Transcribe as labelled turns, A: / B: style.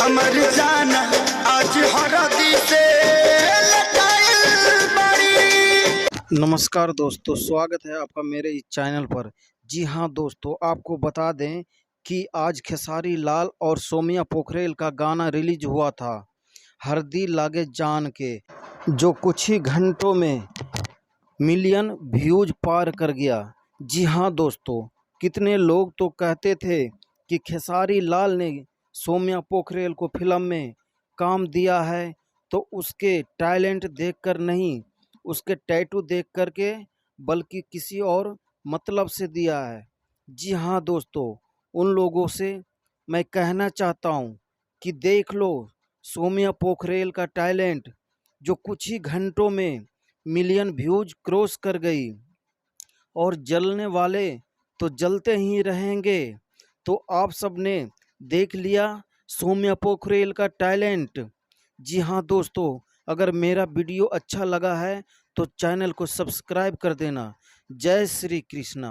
A: हमर जाना आज हरदी से लटाइल बड़ी।
B: नमस्कार दोस्तों, स्वागत है आपका मेरे इस चैनल पर। जी हाँ दोस्तों, आपको बता दें कि आज खेसारी लाल और सोमिया पोखरेल का गाना रिलीज हुआ था, हरदी लागे जान के, जो कुछ ही घंटों में मिलियन व्यूज पार कर गया। जी हाँ दोस्तों, कितने लोग तो कहते थे कि खेसारी लाल ने सोमिया पोखरेल को फिल्म में काम दिया है तो उसके टैलेंट देखकर नहीं, उसके टैटू देख कर के, बल्कि किसी और मतलब से दिया है। जी हाँ दोस्तों, उन लोगों से मैं कहना चाहता हूँ कि देख लो सोमिया पोखरेल का टैलेंट, जो कुछ ही घंटों में मिलियन व्यूज क्रॉस कर गई। और जलने वाले तो जलते ही रहेंगे। तो आप सबने देख लिया सोम्या पोखरेल का टैलेंट। जी हाँ दोस्तों, अगर मेरा वीडियो अच्छा लगा है तो चैनल को सब्सक्राइब कर देना। जय श्री कृष्णा।